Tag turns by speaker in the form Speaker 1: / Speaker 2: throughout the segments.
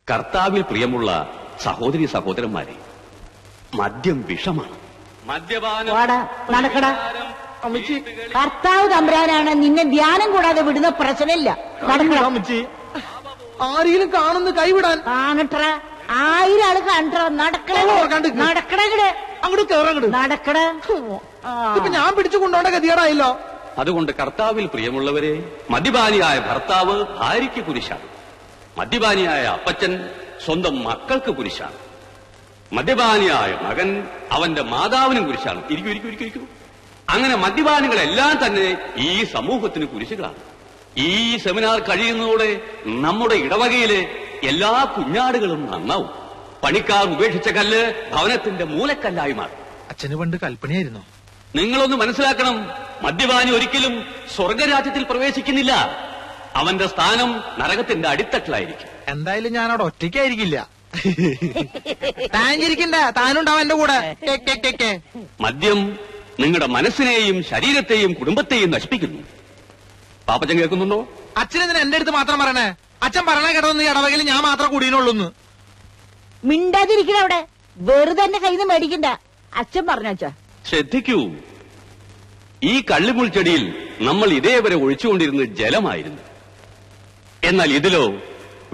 Speaker 1: കർത്താവിൽ പ്രിയമുള്ള സഹോദരി സഹോദരന്മാരെ, മദ്യം വിഷമാണ്. മദ്യപാനം
Speaker 2: നടക്കടാ. കർത്താവ് തമ്പുരാനാണ് നിന്നെ ധ്യാനം കൂടാതെ വിടുന്ന പ്രശ്നമില്ല.
Speaker 3: അമ്മച്ചി ആരെങ്കിലും കാണുന്നു കൈവിടാൻ.
Speaker 2: കാണട്ട 1000 ആള് കണ്ടോ. നടക്കട
Speaker 3: അങ്ങോട്ട് കേറങ്ങട്
Speaker 2: നടക്കട.
Speaker 3: ഇപ്പൊ ഞാൻ പിടിച്ചു കൊണ്ടോണ്ട ഗതികേടായല്ലോ.
Speaker 1: അതുകൊണ്ട് കർത്താവിൽ പ്രിയമുള്ളവരെ, മദ്യപാനിയായ ഭർത്താവ് ഭാര്യയ്ക്ക് കുരിശാണ്. മദ്യപാനിയായ അപ്പച്ചൻ സ്വന്തം മക്കൾക്ക് കുരിശാണ്. മദ്യപാനിയായ മകൻ അവന്റെ മാതാവിനും കുരിശാണ്. ഇരിക്കൂ. അങ്ങനെ മദ്യപാനികളെല്ലാം തന്നെ ഈ സമൂഹത്തിന് കുരിശുകളാണ്. ഈ സെമിനാർ കഴിയുന്നതോടെ നമ്മുടെ ഇടവകയിലെ എല്ലാ കുഞ്ഞാടുകളും നന്നാവും. പണിക്കാർ ഉപേക്ഷിച്ച കല്ല് ഭവനത്തിന്റെ മൂലക്കല്ലായി മാറും.
Speaker 3: അച്ഛന് പണ്ട് കൽപ്പനയായിരുന്നു.
Speaker 1: നിങ്ങളൊന്ന് മനസ്സിലാക്കണം, മദ്യപാനി ഒരിക്കലും സ്വർഗരാജ്യത്തിൽ പ്രവേശിക്കുന്നില്ല. അവന്റെ സ്ഥാനം നരകത്തിന്റെ അടിത്തട്ടിലായിരിക്കും.
Speaker 3: എന്തായാലും ഞാൻ അവിടെ ഒറ്റയ്ക്കായിരിക്കില്ല. താനിരിക്കണ്ട, താനുണ്ടാവും എന്റെ കൂടെ.
Speaker 1: മദ്യം നിങ്ങളുടെ മനസ്സിനെയും ശരീരത്തെയും കുടുംബത്തെയും നശിപ്പിക്കുന്നു. പാപ്പച്ചൻ കേൾക്കുന്നുണ്ടോ?
Speaker 3: അച്ഛനെന്തിനാ എന്റെ അടുത്ത് മാത്രം പറയണേ? അച്ഛൻ പറഞ്ഞ കേട്ടതൊന്ന് ഇടവകയിൽ ഞാൻ മാത്രം കൂടിയുള്ളൂന്ന്.
Speaker 2: മിണ്ടാതിരിക്കണ അവിടെ. വെറുതെ എന്റെ കയ്യിൽ നിന്ന് മേടിക്കണ്ട. അച്ഛൻ പറഞ്ഞാ
Speaker 1: ശ്രദ്ധിക്കൂ. ഈ കള്ളിമുൾച്ചെടിയിൽ നമ്മൾ ഇതേവരെ ഒഴിച്ചുകൊണ്ടിരുന്നത് ജലമായിരുന്നു. എന്നാൽ ഇതിലോ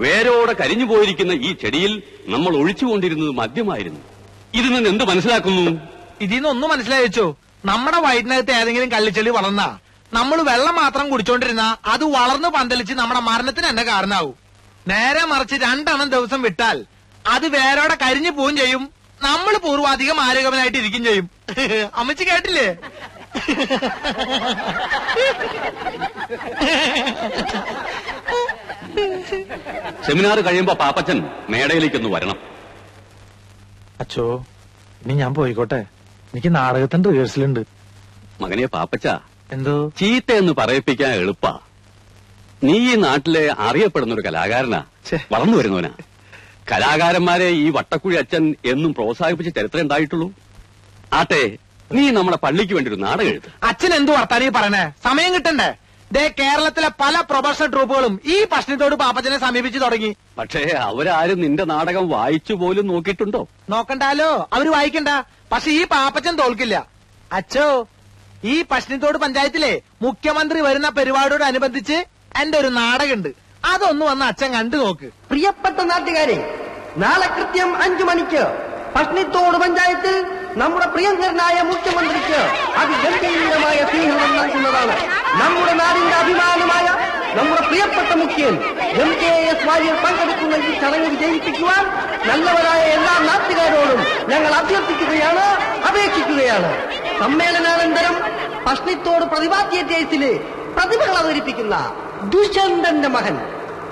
Speaker 1: വേരോടെ കരിഞ്ഞു പോയിരിക്കുന്ന ഈ ചെടിയിൽ നമ്മൾ ഒഴിച്ചുകൊണ്ടിരുന്നത് മദ്യമായിരുന്നു. ഇതിൽ നിന്ന് എന്ത് മനസ്സിലാക്കുന്നു?
Speaker 3: ഇതിന്ന് ഒന്നും മനസ്സിലായി വെച്ചോ. നമ്മുടെ വയറ്റിനകത്ത് ഏതെങ്കിലും കള്ളിച്ചെടി വളർന്നാ നമ്മൾ വെള്ളം മാത്രം കുടിച്ചോണ്ടിരുന്ന അത് വളർന്നു പന്തലിച്ച് നമ്മുടെ മരണത്തിന് തന്നെ കാരണമാവും. നേരെ മറിച്ച് 2 എണ്ണം ദിവസം വിട്ടാൽ അത് വേരോടെ കരിഞ്ഞു പോവുകയും ചെയ്യും. നമ്മൾ പൂർവാധികം ആരോഗ്യവനായിട്ട് ഇരിക്കും ചെയ്യും. അമ്മച്ചി കേട്ടില്ലേ?
Speaker 1: സെമിനാർ കഴിയുമ്പോ പാപ്പച്ചൻ മേടയിലേക്കൊന്ന് വരണം.
Speaker 3: അച്ചോ, ഇനി ഞാൻ പോയിക്കോട്ടെ. എനിക്ക് നാടകത്തിന്റെ റിഹേഴ്സലുണ്ട്.
Speaker 1: മകനെ പാപ്പച്ച,
Speaker 3: എന്തോ
Speaker 1: ചീത്ത എന്ന് പറയിപ്പിക്കാൻ എളുപ്പാ. നീ ഈ നാട്ടിലെ അറിയപ്പെടുന്ന ഒരു കലാകാരനാ, വളർന്നു വരുന്നവനാ. കലാകാരന്മാരെ ഈ വട്ടക്കുഴി അച്ഛൻ എന്നും പ്രോത്സാഹിപ്പിച്ച ചരിത്രം ഉണ്ടായിട്ടുള്ളൂ. ആട്ടെ, നീ നമ്മുടെ പള്ളിക്ക് വേണ്ടി ഒരു നാടകം എഴുത്ത്.
Speaker 3: അച്ഛൻ എന്തു വർത്താനീ പറയണേ? സമയം കിട്ടണ്ടേ? കേരളത്തിലെ പല പ്രൊഫഷണൽ ട്രൂപ്പുകളും ഈ പ്രശ്നത്തോട് പാപ്പച്ചനെ സമീപിച്ചു തുടങ്ങി.
Speaker 1: പക്ഷേ അവരാരും നിന്റെ നാടകം വായിച്ചു പോലും നോക്കിയിട്ടുണ്ടോ?
Speaker 3: നോക്കണ്ടാലോ, അവര് വായിക്കണ്ട. പക്ഷെ ഈ പാപ്പച്ചൻ തോൽക്കില്ല. അച്ഛോ, ഈ പശ്ചിമത്തോട് പഞ്ചായത്തിലെ മുഖ്യമന്ത്രി വരുന്ന പരിപാടിയോടനുബന്ധിച്ച് എന്റെ ഒരു നാടകമുണ്ട്. അതൊന്ന് വന്ന് അച്ഛൻ കണ്ടു നോക്ക്.
Speaker 4: പ്രിയപ്പെട്ട നാട്ടുകാരെ, നാളെ കൃത്യം 5 മണിക്ക് പശ്ചിമത്തോട് പഞ്ചായത്തിൽ നമ്മുടെ പ്രിയങ്കരനായ മുഖ്യമന്ത്രിക്ക് അതിഗംഭീരമായ സ്വീകരണം നൽകുന്നതാണ്. നമ്മുടെ നാടിന്റെ അഭിമാനമായ നമ്മുടെ പ്രിയപ്പെട്ട മുഖ്യൻ MKS വാര്യർ പങ്കെടുക്കുന്ന ഈ ചടങ്ങ് വിജയിപ്പിക്കുവാൻ നല്ലവരായ എല്ലാ നാട്ടുകാരോടും ഞങ്ങൾ അഭ്യർത്ഥിക്കുകയാണ്, അപേക്ഷിക്കുകയാണ്. സമ്മേളനാനന്തരം പശ്ചിമത്തോട് പ്രതിഭാ തിയേറ്റേഴ്സിലെ പ്രതിഭകൾ അവതരിപ്പിക്കുന്ന ദുഷ്യന്തന്റെ മകൻ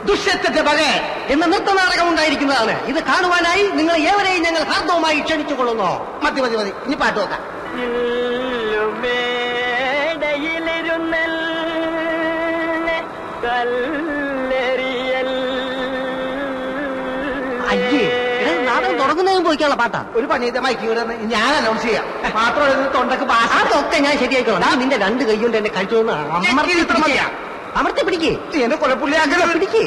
Speaker 4: ദുഷ്യത്തിന്റെ മകൻ എന്ന നൃത്തനാടകം ഉണ്ടായിരിക്കുന്നതാണ്. ഇത് കാണുവാനായി നിങ്ങൾ ഏവരെയും ഞങ്ങൾ ഹാർദവുമായി ക്ഷണിച്ചുകൊള്ളുന്നു. മതി, ഇനി പാട്ട് നോക്കാം. അയ്യേ, നാടകം തുടങ്ങുന്നതിന് പോയിക്കാനുള്ള പാട്ടാ. ഒരു പണിയമായി ഞാൻ അനൗൺസ് ചെയ്യാം. മാത്രം തൊണ്ടക്ക് അതൊക്കെ ഞാൻ ശരിയായിക്കോളാം. നിന്റെ 2 കൈ കൊണ്ട് എന്നെ കഴിച്ചോന്ന് അമർത്തി പിടിക്കേ. എന്നെ കൊലപ്പുള്ളിയാക്കല പിടിക്കേ.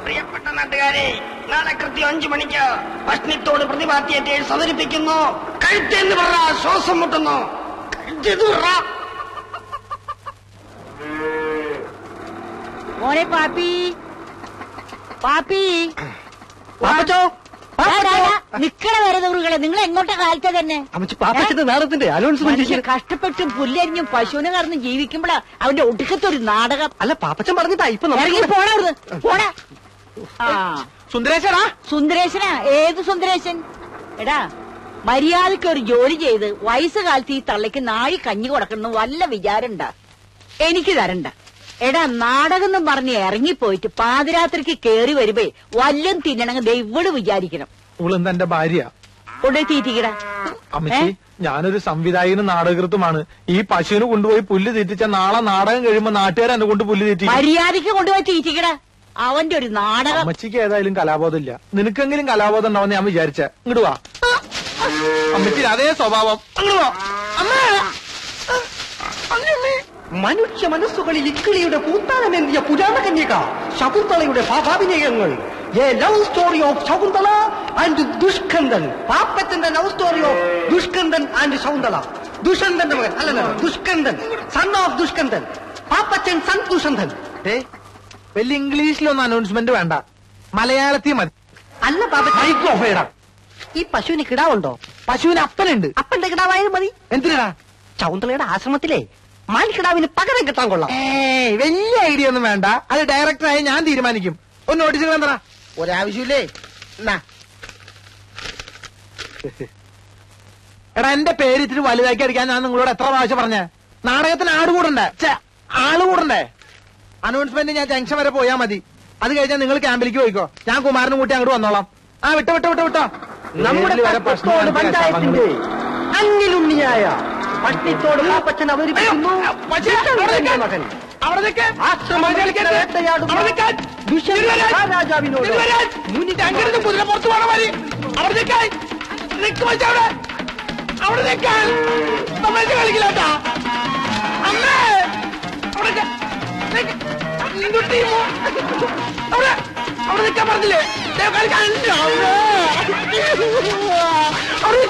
Speaker 4: പ്രിയപ്പെട്ട നാട്ടുകാരെ, നാളെ കൃത്യം 5 മണിക്ക് പശ്ചിമത്തോട് പ്രതിഭാ തിയേറ്റേഴ്സ് അവതരിപ്പിക്കുന്നു. കഴുത്തെന്ന് പറ, ശ്വാസം മുട്ടുന്നു.
Speaker 2: മോനെ പാപ്പി, നിക്കണ വരെ ദൂറുകളെ നിങ്ങൾ എങ്ങോട്ടാ കാലത്തെ തന്നെ?
Speaker 4: നാടകത്തിന്റെ അനൗൺസ്മെന്റ്
Speaker 2: കഷ്ടപ്പെട്ടും പുല്ലരിഞ്ഞും പശുവിനെ കറന്ന് ജീവിക്കുമ്പോഴാ അവന്റെ ഒടുക്കത്തൊരു നാടകം.
Speaker 4: അല്ല, പാപ്പച്ചൻ പറഞ്ഞിട്ടാ ഇപ്പൊ
Speaker 2: ഇറങ്ങി പോണാ.
Speaker 3: സുന്ദരേശനാ?
Speaker 2: ഏത് സുന്ദരേശൻ? എടാ, മര്യാദയ്ക്ക് ഒരു ജോലി ചെയ്ത് വയസ്സുകാലത്ത് ഈ തള്ളയ്ക്ക് നാഴി കഞ്ഞി കൊടുക്കണം വല്ല വിചാരണ്ട. എനിക്ക് തരണ്ട. എടാ, നാടകം എന്നും പറഞ്ഞ് ഇറങ്ങിപ്പോയിട്ട് പാതിരാത്രിക്ക് കേറി വരുമ്പേ വല്ലം തിന്നണമെങ്കിൽ ദൈവട് വിചാരിക്കണം.
Speaker 3: ഇവളെന്താ എന്റെ ഭാര്യ?
Speaker 2: കൊണ്ടേ തീറ്റിക്കടാ.
Speaker 3: അമ്മച്ചി, ഞാനൊരു സംവിധായകനും നാടകൃത്തുമാണ്. ഈ പശുവിന് കൊണ്ടുപോയി പുല്ല് തീറ്റിച്ച നാളെ നാടകം കഴിയുമ്പോ നാട്ടുകാർ എന്നെ കൊണ്ട് പുല്ല് തീറ്റി.
Speaker 2: മര്യാദയ്ക്ക് കൊണ്ടുപോയി തീറ്റിക്കടാ. അവന്റെ ഒരു നാടകം.
Speaker 3: അമ്മച്ചിക്ക് ഏതായാലും കലാബോധമില്ല. നിനക്കെങ്കിലും കലാബോധം ഉണ്ടാവുന്ന ഞാൻ വിചാരിച്ച. ഇങ്ങോട്ട് വാ അമ്മച്ചി, അതേ സ്വഭാവം. അങ്ങോട്ട് വാ അമ്മേ.
Speaker 4: മനുഷ്യ മനസ്സുകളിൽ ഇക്കിളിയുടെ പൂത്താനമേന്തിയ പുരാണ കന്യക ശകുന്തളയുടെ ഭാവാഭിനയങ്ങൾ a love story of Shakuntala and Dushkandan. പാപ്പച്ചന്റെ love story of Dushkandan and Shakuntala. ദുഷ്യന്തന്റെ മകൻ അല്ലല്ല, Dushkandan, son of Dushkandan. Pappachan son Dushyanthan.
Speaker 3: വലിയ ഇംഗ്ലീഷിലൊന്നും അനൗൺസ്മെന്റ് വേണ്ട, മലയാളത്തിൽ മതി.
Speaker 4: അല്ല പാപ്പ, ഈ പശുവിന് കിടാവുണ്ടോ?
Speaker 3: പശുവിന് അപ്പനുണ്ട്.
Speaker 4: അപ്പന്റെ കിടാവായാലും മതി.
Speaker 3: എന്തിനാ?
Speaker 4: ശകുന്തളയുടെ ആശ്രമത്തിലെ മാൻകിടാവിന് പകരം കിട്ടാൻ കൊള്ളാം.
Speaker 3: വലിയ ഐഡിയ ഒന്നും വേണ്ട, അത് ഡയറക്ടറായി ഞാൻ തീരുമാനിക്കും. ഒന്ന് നോട്ടീസുകൾ എന്താ? ഒരാവശ്യമില്ലേ? എടാ, എന്റെ പേര് ഇത്തിരി വലുതാക്കി അടിക്കാൻ ഞാൻ നിങ്ങളോട് എത്ര പ്രാവശ്യം പറഞ്ഞേ? നാടകത്തിന് ആട് കൂടണ്ടേ? ആള് കൂടണ്ടേ? അനൗൺസ്മെന്റ് ഞാൻ ജംഗ്ഷൻ വരെ പോയാ മതി. അത് കഴിഞ്ഞാൽ നിങ്ങൾ ക്യാമ്പിലേക്ക് പോയിക്കോ, ഞാൻ കുമാരനും കൂട്ടി അങ്ങോട്ട് വന്നോളാം. ആ വിട്ടോ വിട്ടോ വിട്ടോ വിട്ടോ.
Speaker 4: നമ്മുടെ പഞ്ചായത്തിന്റെ അന്നിലുണ്ണിയായ പട്ടിത്തോട് പാപ്പച്ചൻ അവതരിപ്പിക്കുന്നു മകൻ രാജാവിനോട്
Speaker 3: കുതിര പുറത്തു പോണ മതി. അവിടെ നിൽക്കാൻ അവിടെ നിൽക്കാൻ കളിക്കില്ലാട്ടാ. അമ്മേ അവിടെ അവിടെ നിൽക്കാൻ പറഞ്ഞില്ലേ? അവിടെ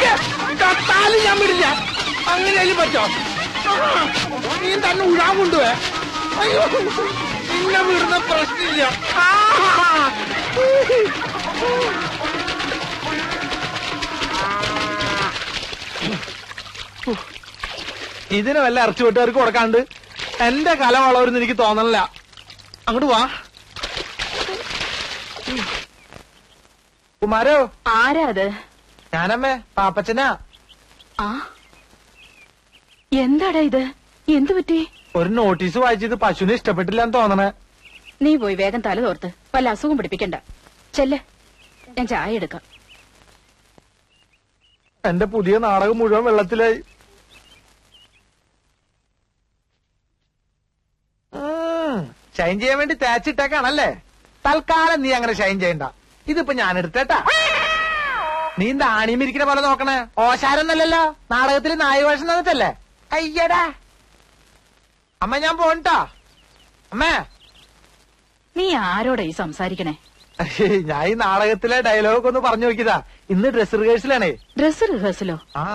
Speaker 3: താലും ഞാൻ വിടില്ല. അങ്ങനെയാലും പറ്റോ? നീ തന്നെ ഉഴാൻ കൊണ്ടുപോയെ. അയ്യോ, നിന്നെ വിടുന്ന പ്രശ്നമില്ല. ഇതിന് വല്ല ഇറച്ചി വെട്ടുകാർക്ക് കൊടുക്കാണ്ട് എന്റെ കല വളവരുന്ന് എനിക്ക് തോന്നണില്ല. അങ്ങോട്ട് വാ. കുമാരോ.
Speaker 2: ആരാ അത്?
Speaker 3: ഞാനമ്മേ, പാപ്പച്ചനാ.
Speaker 2: ആ, എന്താടാ ഇത്? എന്തു പറ്റി?
Speaker 3: ഒരു നോട്ടീസ് വായിച്ചത് പശുവിനെ ഇഷ്ടപ്പെട്ടില്ലെന്ന് തോന്നണേ.
Speaker 2: നീ പോയി വേഗം തല തോർത്ത് വല്ല അസുഖം പിടിപ്പിക്കണ്ട. ചെല്ല്, ഞാൻ ചായ എടുക്കാം.
Speaker 3: എന്റെ പുതിയ നാടകം മുഴുവൻ വെള്ളത്തിലായി. ഷൈൻ ചെയ്യാൻ വേണ്ടി തേച്ചിട്ടേക്കാണല്ലേ? തൽക്കാലം നീ അങ്ങനെ ഷൈൻ ചെയ്യണ്ട. ഇതിപ്പോ ഞാൻ എടുത്തേട്ടാ. നീ എന്താ ആണിമിരിക്കുന്ന പോലെ നോക്കണേ? ഓശാരൊന്നല്ലല്ലോ, നാടകത്തിൽ നായവേഷം തന്നിട്ടല്ലേ? അയ്യടാ അമ്മ, ഞാൻ പോണ്ടാ. അമ്മേ,
Speaker 2: നീ ആരോടാ ഈ സംസാരിക്കണേ?
Speaker 3: ഞാൻ ഈ നാടകത്തിലെ ഡയലോഗ് ഒന്ന് പറഞ്ഞു നോക്കിയതാ. ഇന്ന് ഡ്രസ് റിഹേഴ്സലാണേ.
Speaker 2: ഡ്രസ് റിഹേഴ്സലോ?
Speaker 3: ആ,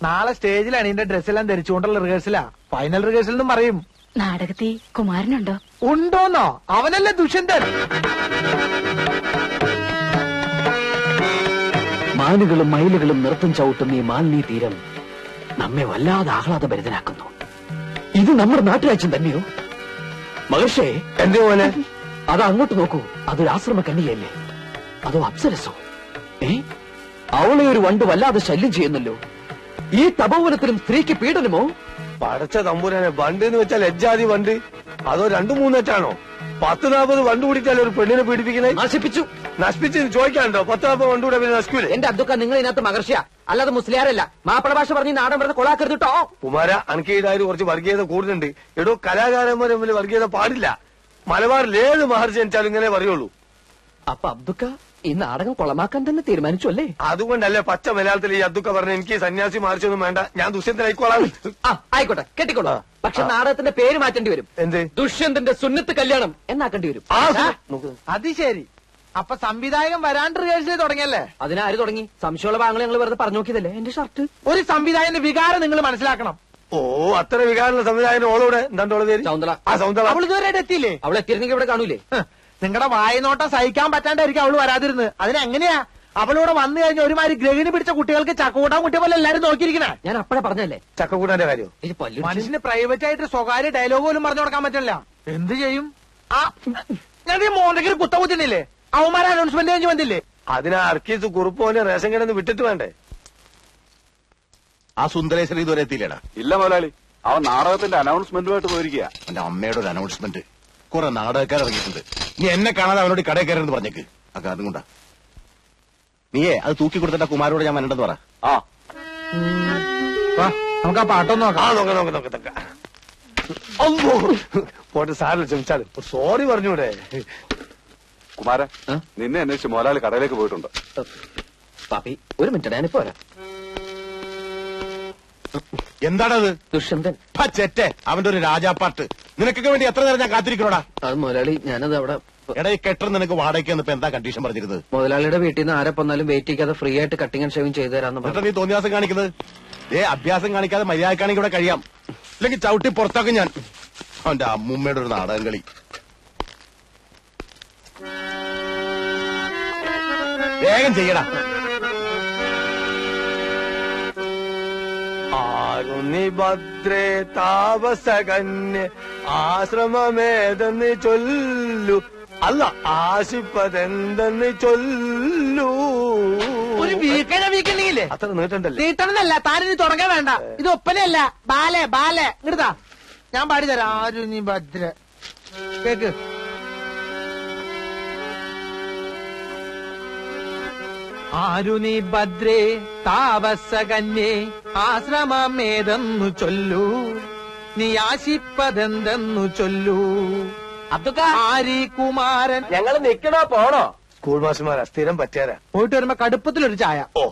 Speaker 3: നാളെ സ്റ്റേജിലാണ് ഇതിന്റെ ഡ്രസ്സെല്ലാം ധരിച്ചുകൊണ്ടുള്ള റിഹേഴ്സലാ. ഫൈനൽ റിഹേഴ്സൽ എന്നും പറയും.
Speaker 2: നാടകത്തിൽ കുമാരനുണ്ടോ?
Speaker 3: ഉണ്ടോന്നോ? അവനല്ലേ ദുഷ്യന്തൻ.
Speaker 5: മാനുകളും മയിലുകളും നൃത്തം ചവിട്ടുന്ന ഈ മാലിന്യ തീരം നമ്മെ വല്ലാതെ ആഹ്ലാദഭരിതനാക്കുന്നു. ഇത് നമ്മുടെ നാട്ടുരാജ്യം തന്നെയോ? മഹർഷേ,
Speaker 3: എന്തേ പോലെ?
Speaker 5: അത് അങ്ങോട്ട് നോക്കൂ. അതൊരു ആശ്രമ കന്യകയല്ലേ? അതോ അപ്സരസോ? അവളെ ഒരു വണ്ട് വല്ലാതെ ശല്യം ചെയ്യുന്നല്ലോ. ഈ തപോവനത്തിലും സ്ത്രീക്ക് പീഡനമോ?
Speaker 6: പടച്ച തമ്പുരാനെ, വണ്ട് എന്ന് വെച്ചാൽ എജ്ജാതി വണ്ട്. അതോ 2-3 10-40 വണ്ട് കൂടിയിട്ടല്ലേ ഒരു പെണ്ണിനെ പീഡിപ്പിക്കണേ? നശിപ്പിച്ച് ചോദിക്കാനുണ്ടോ? 10-40 വണ്ട് കൂടെ പിന്നെ നശിക്കൂലേ?
Speaker 5: എന്റെ അബ്ദുക്ക, നിങ്ങൾ ഇതിനകത്ത് മഹർഷിയ അല്ലാതെ മുസ്ലിയാരല്ല. മാപ്പിള ഭാഷ പറഞ്ഞ് നാടൻ വെറുതെ കൊളാക്കരുത് കേട്ടോ.
Speaker 6: കുമാര, അനക്ക് ഈടായാലും കുറച്ച് വർഗീയത കൂടുതലുണ്ട്. എടോ, കലാകാരന്മാർ തമ്മിൽ വർഗീയത പാടില്ല. മലബാറിൽ ഏത് മഹർഷി ജനിച്ചാലും ഇങ്ങനെ പറയുള്ളൂ.
Speaker 5: അപ്പൊ അബ്ദുക്ക ഈ നാടകം കൊളമാക്കാൻ തന്നെ തീരുമാനിച്ചു അല്ലേ?
Speaker 6: അതുകൊണ്ടല്ലേ പച്ച മലയാളത്തിൽ ഈ അബ്ദുക്ക പറഞ്ഞ എനിക്ക് സന്യാസി മഹർഷിയൊന്നും വേണ്ട, ഞാൻ ദുഷ്യന്തനായിക്കോളാം.
Speaker 5: ആയിക്കോട്ടെ, കെട്ടിക്കോളൂ. പക്ഷെ നാടകത്തിന്റെ പേര് മാറ്റേണ്ടി വരും.
Speaker 6: എന്ത്?
Speaker 5: ദുഷ്യന്തന്റെ സുന്നത്ത് കല്യാണം എന്നാക്കേണ്ടി വരും.
Speaker 3: അത് ശരി. അപ്പൊ സംവിധായകൻ വരാണ്ട് റിഹേഴ്സൽ തുടങ്ങിയല്ലേ?
Speaker 5: അതിനാര് തുടങ്ങി? സംശയമുള്ള ഭാഗങ്ങൾ ഞങ്ങൾ വെറുതെ പറഞ്ഞു നോക്കിയതല്ലേ. എന്റെ ഷർട്ട്.
Speaker 3: ഒരു സംവിധായകന്റെ വികാരം നിങ്ങൾ മനസ്സിലാക്കണം.
Speaker 6: ഓ, അത്ര വികാരമുള്ള സംവിധായകൻ ഓളോടെ എന്താണ്ടോളെ പേര്?
Speaker 5: സൗന്ദല.
Speaker 6: ആ, സൗന്ദല.
Speaker 3: അവൾ ഇതുവരെ എത്തിയില്ലേ?
Speaker 5: അവൾ എത്തിയിരുന്നെങ്കിൽ ഇവിടെ കാണൂലേ?
Speaker 3: നിങ്ങളുടെ വായനോട്ടം സഹിക്കാൻ പറ്റാണ്ടായിരിക്കും അവള് വരാതിരുന്നത്. അതിനെങ്ങനെയാ അവളോട് വന്നു കഴിഞ്ഞ ഒരുമാതിരി ഗ്രഹിണി പിടിച്ച കുട്ടികൾക്ക് ചക്കൂട്ടാൻ കുട്ടിയെ പോലെ എല്ലാരും നോക്കിയിരിക്കണേ.
Speaker 5: ഞാൻ അപ്പഴേ പറഞ്ഞല്ലേ
Speaker 6: ചക്കക്കൂട്ടാന്റെ കാര്യം.
Speaker 3: മനുഷ്യന് പ്രൈവറ്റ് ആയിട്ട് സ്വകാര്യ ഡയലോഗ് പോലും പറഞ്ഞു കൊടുക്കാൻ പറ്റില്ല. എന്ത് ചെയ്യും? ആ, ഞാൻ ഈ മോണ്ടയ്ക്ക് കുത്ത കുത്തിണ്ടില്ലേ? അവന്മാരെ അനൗൺസ്മെന്റ് കഴിഞ്ഞ് വന്നില്ലേ?
Speaker 6: അതിനാ അർക്കീസ് കുറുപ്പോനെ റേഷൻ കടന്ന് വിട്ടിട്ട് വേണ്ടേ?
Speaker 7: ആ സുന്ദരേശ്വരൻ ഇതുവരെ എത്തിയില്ലേടാ?
Speaker 8: ഇല്ല മുതലാളി, അവൻ നാടകത്തിന്റെ അനൗൺസ്മെന്റുമായിട്ട് പോയിരിക്കുക.
Speaker 7: എന്റെ അമ്മയുടെ ഒരു അനൗൺസ്മെന്റ്. കുറെ നാടകക്കാർ ഇറങ്ങിയിട്ടുണ്ട്. നീ എന്നെ കാണാതെ അവനോട് കടയിൽ കയറെന്ന് പറഞ്ഞേക്ക്. ആ കാരണം കൊണ്ടാ. നീയേ അത് തൂക്കി കൊടുത്തിട്ട് കുമാരോട് ഞാൻ വരണ്ടെന്ന് പറ.
Speaker 8: ആ,
Speaker 3: നമുക്ക് ആ പാട്ടൊന്നും നോക്കാം.
Speaker 6: പോട്ടെ, സാറിന് ക്ഷമിച്ചാലും സോറി പറഞ്ഞൂടെ?
Speaker 8: കുമാര, നിന്നെ അന്വേഷിച്ച് മുതലാളി കടയിലേക്ക് പോയിട്ടുണ്ട്.
Speaker 5: പാപ്പി ഒരു മിനിറ്റ്, ഞാനിപ്പോ വരാം.
Speaker 7: എന്താണത്?
Speaker 5: ദുഷ്യന്തൻ.
Speaker 7: ചെറ്റെ അവന്റെ ഒരു രാജാപ്പാട്ട്. നിനക്കൊക്കെ വേണ്ടി എത്ര നേരം ഞാൻ കാത്തിരിക്കണോടാ?
Speaker 5: അത് മുതലാളി, ഞാനത് അവിടെ
Speaker 7: എടാ ഈ കെട്ടർ നിനക്ക് വാടകയ്ക്ക് ഇപ്പൊ എന്താ കണ്ടീഷൻ പറഞ്ഞിരുന്നത്?
Speaker 5: മുതലാളിയുടെ വീട്ടിൽ നിന്ന് ആരെ വന്നാലും വെയിറ്റ് ചെയ്യാതെ ഫ്രീ ആയിട്ട് കട്ടിംഗ് ആൻഡ് ഷേവിംഗ് ചെയ്തു തരാന്ന്
Speaker 7: എന്നിട്ട് നീ തോന്നിയാസം കാണിക്കുന്നത്? അഭ്യാസം കാണിക്കാതെ മര്യാദക്കാണെങ്കിൽ ഇവിടെ കഴിയാം, ഇല്ലെങ്കിൽ ചവിട്ടി പുറത്താക്കും ഞാൻ. അവന്റെ അമ്മൂമ്മയുടെ ഒരു നാടകം കളി. വേഗം ചെയ്യടാ.
Speaker 6: ആരുണി ഭദ്രേ താപസകന്യ ആശ്രമമേതെന്ന് ചൊല്ലു, അല്ല ആശിപ്പതെന്തെന്ന് ചൊല്ലു.
Speaker 3: ഒരു വീക്കണ്ടെങ്കിലേ
Speaker 6: അത്ര നീട്ടണ്ടല്ലേ?
Speaker 3: നീട്ടണമെന്നല്ല, താനിനി തുടങ്ങാൻ വേണ്ട. ഇത് ഒപ്പനയല്ല, ബാലെ ബാലെ. ഇങ്ങടുതാ, ഞാൻ പാടിത്തരാം. ആരുണി ഭദ്ര കേക്ക്. ആരുണി ഭദ്രേ താപസകന്യേ ആശ്രമമേതെന്നു ചൊല്ലു, നീ ആശിപ്പതെന്തെന്നു ചൊല്ലു. ആരി കുമാരൻ.
Speaker 4: ഞങ്ങള് നിക്കണോ പോണോ?
Speaker 6: സ്കൂൾ മാസ്റ്റർമാരാ, സ്ഥിരം പറ്റിയാരാ.
Speaker 3: പോയിട്ട് വരുമ്പോ കടുപ്പത്തിലൊരു ചായ.
Speaker 6: ഓ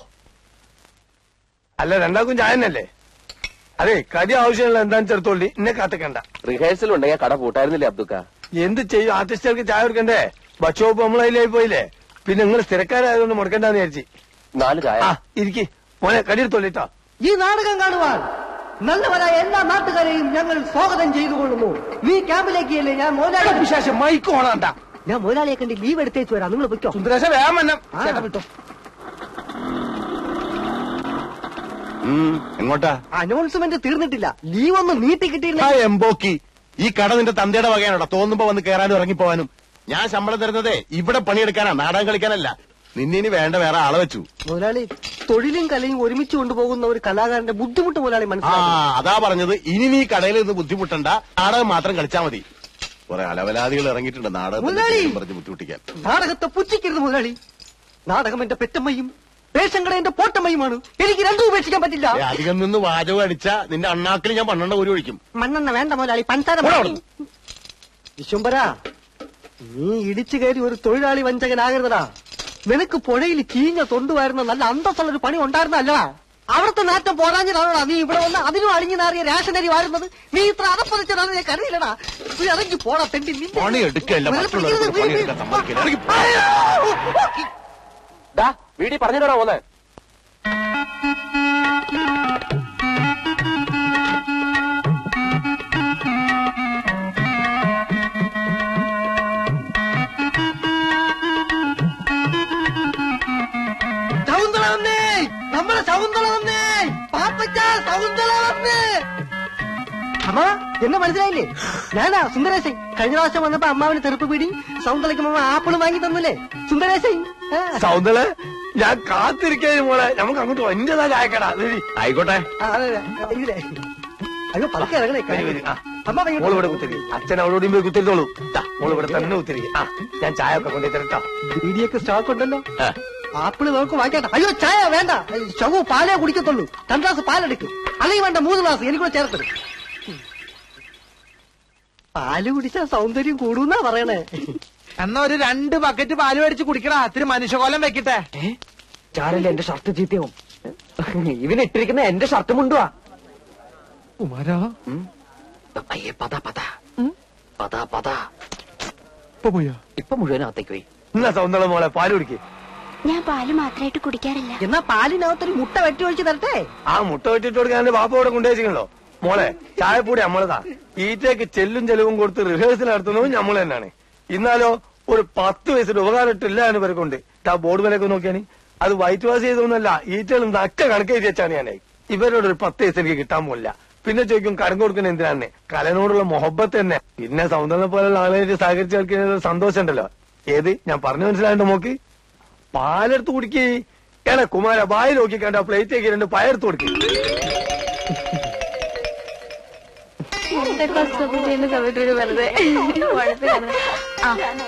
Speaker 6: അല്ല, രണ്ടാക്കും ചായ തന്നെയല്ലേ? അതെ, കടി ആവശ്യമുള്ള എന്താന്ന് ചേർത്തോളി, എന്നെ കാത്തിക്കണ്ട.
Speaker 4: റിഹേഴ്സൽ ഉണ്ടെങ്കിൽ കട പൂട്ടായിരുന്നില്ലേ അബ്ദുക്ക?
Speaker 6: എന്ത് ചെയ്യും, ആർട്ടിസ്റ്റുകൾക്ക് ചായ കൊടുക്കണ്ടേ? ബച്ചോപ്പ് നമ്മളതിലായി പോയില്ലേ. പിന്നെ നിങ്ങൾ സ്ഥിരക്കാരായതുകൊണ്ട് മുടക്കണ്ടെന്ന് വിചാരിച്ചു.
Speaker 4: 4 ചായ.
Speaker 6: ആ ഇരിക്കി മോനെ, കടി എടുത്തോളിട്ടോ.
Speaker 4: ഈ നാടകം കാണുവാൻ നല്ലവരായ എല്ലാ നാട്ടുകാരെയും ഞങ്ങൾ സ്വാഗതം ചെയ്തുകൊള്ളുന്നു. ഈ ക്യാമ്പിലേക്ക് അല്ലേ ഞാൻ മോലാളി
Speaker 6: വിശേഷം മൈക്ക് ഓണാണ്ട.
Speaker 4: ഞാൻ മോലാളിയെ കണ്ട് ലീവ് എടുത്തേച്ചു വരാം, നിങ്ങൾ പൊയ്ക്കോ.
Speaker 6: സുന്ദരേശ വേഗം വന്നം.
Speaker 4: വിട്ടോ.
Speaker 7: എങ്ങോട്ടാ?
Speaker 4: അനൗൺസ്മെന്റ് തീർന്നിട്ടില്ല, ലീവ് ഒന്ന് നീട്ടി കിട്ടിയില്ല.
Speaker 7: എംബോക്കി, ഈ കട നിന്റെ തന്തയുടെ വകയാണോടാ? തോന്നുമ്പോ വന്ന് കയറാനും ഇറങ്ങിപ്പോവാനും. ഞാൻ ശമ്പളം തരുന്നതേ ഇവിടെ പണിയെടുക്കാനാ, നാടകം കളിക്കാനല്ല. നിന്നിനി വേണ്ട വേറെ ആളെ വെച്ചു.
Speaker 4: മുതലാളി, തൊഴിലും കലയും ഒരുമിച്ച് കൊണ്ടുപോകുന്ന ഒരു കലാകാരന്റെ ബുദ്ധിമുട്ട് മുതലാളി
Speaker 7: ആ
Speaker 4: മനസ്സിലാക്കി.
Speaker 7: അതാ പറഞ്ഞത്, ഇനി നീ കടയിൽ നിന്ന് ബുദ്ധിമുട്ടണ്ട, നാടകം മാത്രം കളിച്ചാ മതി. കുറെ അലവലാദികൾ ഇറങ്ങിയിട്ടുണ്ട്
Speaker 4: മുതലാളി!
Speaker 7: നാടകം പറഞ്ഞ് ബുദ്ധിമുട്ടിക്കാൻ.
Speaker 4: നാടകത്തെ പുച്ഛിക്കരുത് മുതലാളി. നാടകം എന്റെ പെറ്റമ്മയും റേഷൻ കട എന്റെ പോട്ടമ്മയുമാണ്. എനിക്ക് രണ്ടും ഉപേക്ഷിക്കാൻ പറ്റില്ല.
Speaker 7: അധികം നിന്ന് വാചകം അടിച്ച നിന്റെ അണ്ണാക്കിൽ ഞാൻ 12 ഒരു ഒഴിക്കും.
Speaker 4: മണ്ണെണ്ണ വേണ്ട മുതലാളി, പഞ്ചാര വിശ്വംബര, നീ ഇടിച്ചു കയറി ഒരു തൊഴിലാളി വഞ്ചകനാകരുതടാ. നിനക്ക് പുഴയിൽ ചീഞ്ഞ തൊണ്ടുവായിരുന്ന നല്ല അന്തസ്സുള്ളൊരു പണി ഉണ്ടായിരുന്നല്ലടാ. അവിടുത്തെ നാറ്റം പോരാഞ്ഞതാണോടാ നീ ഇവിടെ വന്ന് അതിനും അളിഞ്ഞു നാറിയ റേഷനരി വാരുന്നത്? നീ ഇത്ര അതപ്പതിച്ചതാണ് ഞാൻ കരുതിയില്ലടാ. നീ ഇറങ്ങി പോടാ തെണ്ടി.
Speaker 7: പണി എടുക്കല്ല, മറ്റുള്ളവർക്ക് പണിയെടുക്കാൻ സമ്മതിക്കില്ല. ഇറങ്ങി പോ.
Speaker 4: വീടി പറഞ്ഞിട്ടാ പോന്നെ. സൗന്ദര വന്നേ, നമ്മുടെ സൗന്ദര വന്നേ, പാപ്പച്ച സൗന്ദര വന്നേ. അമ്മ എന്നെ മനസ്സിലായില്ലേ? ഞാനാ സുന്ദരേശൻ. കഴിഞ്ഞ പ്രാവശ്യം വന്നപ്പോ അമ്മാവിന് തെറുപ്പ് പീടി, സൗന്ദര്യക്ക് അമ്മ ആപ്പിള് വാങ്ങി തന്നില്ലേ സുന്ദരേശൻ?
Speaker 6: സൗന്ദര്യ, ഞാൻ കാത്തിരിക്കാൻ മോളെ. നമുക്ക് അങ്ങോട്ട് എന്റേതാ ചായക്കടാ.
Speaker 7: ആയിക്കോട്ടെ.
Speaker 4: അയ്യോ പതുക്കെ ഇറങ്ങണേ. അമ്മ
Speaker 6: മോള് ഇവിടെ കുത്തിരി, അച്ഛൻ അവളോടും പോയി കുത്തിരിത്തോളൂ. മോള് ഇവിടെ തന്നെ കുത്തിരി. ആ ഞാൻ ചായ ഒക്കെ കൊണ്ടു തരട്ടോ.
Speaker 4: ബീഡിയൊക്കെ സ്റ്റോക്ക് ഉണ്ടല്ലോ. ആപ്പിള് നമുക്ക് വാങ്ങിക്കട്ടെ. അയ്യോ ചായ വേണ്ട, ശവു പാലേ കുടിക്കത്തുള്ളൂ. 2 ഗ്ലാസ് പാലെടുക്കും, അല്ലെങ്കിൽ വേണ്ട 3 ഗ്ലാസ് എനിക്കൂടെ ചേർത്തത്. പാല് കുടിച്ചാ സൗന്ദര്യം കൂടുന്നാ പറയണേ.
Speaker 3: എന്നാ ഒരു 2 ബക്കറ്റ് പാല് മേടിച്ച് കുടിക്കടാ, ഇത്തിരി മനുഷ്യകോലം വെക്കട്ടെ.
Speaker 5: ചാരല്ലേ എന്റെ ഷർട്ട് ചീത്തയാവും. ഇവനിട്ടിരിക്കുന്ന എന്റെ ഷർട്ട് മുണ്ടുവാ.
Speaker 3: കുമാരാ
Speaker 5: അയ്യേ, പതാ പതാ പതാ പതാ.
Speaker 3: പോയാ
Speaker 5: ഇപ്പൊ മുഴുവനകത്തേക്ക് പോയി.
Speaker 6: എന്നാ സൗന്ദര്യ മോളെ പാല് കുടിക്കേ.
Speaker 9: ഞാൻ പാല് മാത്രമായിട്ട് കുടിക്കാറില്ല.
Speaker 4: എന്നാ പാലിനകത്തൊരു മുട്ട വെട്ടി ഒഴിച്ച് തരട്ടെ.
Speaker 6: ആ മുട്ട വെട്ടിട്ട് കൊടുക്കാൻ എന്റെ ബാപ്പ ഇവിടെ കൊണ്ടുവച്ചിട്ടുണ്ടോ? മോളെ ചായപ്പൊടി നമ്മളതാ. ഈറ്റയ്ക്ക് ചെല്ലും ചെലവും കൊടുത്ത് റിഹേഴ്സൽ നടത്തുന്നതും നമ്മൾ തന്നെയാണ്. ഇന്നാലോ ഒരു 10 വയസ്സിന്റെ ഉപകാരമില്ല എന്ന് പേർക്കുണ്ട്. ആ ബോർഡ് വിലയൊക്കെ നോക്കിയാണ്. അത് വൈറ്റ് വാഷ് ചെയ്തൊന്നുമല്ല, ഈറ്റകളും നക്ക കണക്കെഴുതി വെച്ചാണ് ഞാനേ. ഇവരോട് ഒരു 10 വയസ്സ് എനിക്ക് കിട്ടാൻ പോലില്ല. പിന്നെ ചോദിക്കും കരം കൊടുക്കുന്ന എന്തിനാണ്? കലനോടുള്ള മൊഹബത്ത് തന്നെ. പിന്നെ സൗന്ദര്യം പോലുള്ള ആളുകളായിട്ട് സഹകരിച്ച് കളിക്കുന്ന സന്തോഷം ഉണ്ടല്ലോ. ഏത് ഞാൻ പറഞ്ഞു മനസ്സിലായിട്ട് നോക്കി. പാലെടുത്ത് കുടിക്കേ. ഏടാ കുമാര, വായി നോക്കിക്കണ്ട പ്ലേറ്റേക്ക് 2 പയർത്ത് കൊടുക്കേ.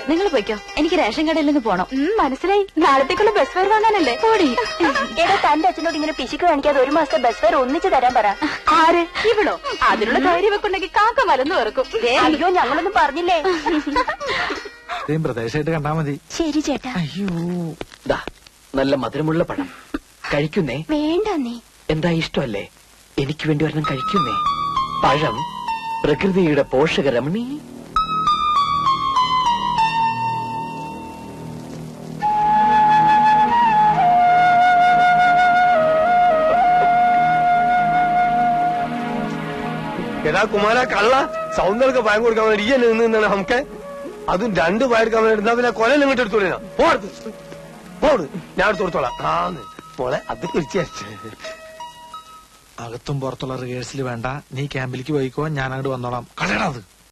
Speaker 9: നിങ്ങൾ പോയിക്കോ, എനിക്ക് റേഷൻ കടയിൽ നിന്ന് പോണം. മനസ്സിലായി, നാളത്തേക്കുള്ള ബസ് ഫെയർ വാങ്ങാനല്ലേ? പോടി. ഏതാ തന്റെ അച്ഛനോട് ഇങ്ങനെ പിശുക്ക് കാണിക്കാതെ 1 മാസത്തെ ബസ് ഫെയർ ഒന്നിച്ച് തരാൻ പറ. ആര്? ഇവളോ? അതിനുള്ള ധൈര്യം വെക്കുണ്ടെങ്കിൽ കാക്ക മലന്ന് വെറുക്കും. അയ്യോ ഞങ്ങളൊന്നും പറഞ്ഞില്ലേ.
Speaker 3: പ്രദേശമായിട്ട് കണ്ടാ മതി.
Speaker 9: ശരി ചേട്ടാ.
Speaker 3: അയ്യോ
Speaker 5: നല്ല മധുരമുള്ള പഴം കഴിക്കുന്നേ.
Speaker 9: വേണ്ട നീ.
Speaker 5: എന്താ ഇഷ്ടമല്ലേ? എനിക്ക് വേണ്ടി ഒരെണ്ണം കഴിക്കുന്നേ. പഴം പ്രകൃതിയുടെ പോഷകരമണി.
Speaker 6: എടാ കുമാര കള്ള സൗന്ദര്യ ഭയം കൊടുക്കാൻ വേണ്ടി ഈ എന്നെ നിന്നാണ് നമുക്ക് അതും 2 ഭയക്കാൻ വേണ്ടി എടുത്താ പിന്നെ കൊല ഇങ്ങോട്ട് എടുത്തോളാ പോട് ഞാൻ എടുത്ത് കൊടുത്തോളാം മോളെ അത് കുറിച്ച്
Speaker 3: അകത്തും പുറത്തുള്ള റിഹേഴ്സൽ വേണ്ട, നീ ക്യാമ്പിലേക്ക് പോയിക്കോ, ഞാൻ അങ്ങോട്ട് വന്നോളാം. കളയടാ അത്.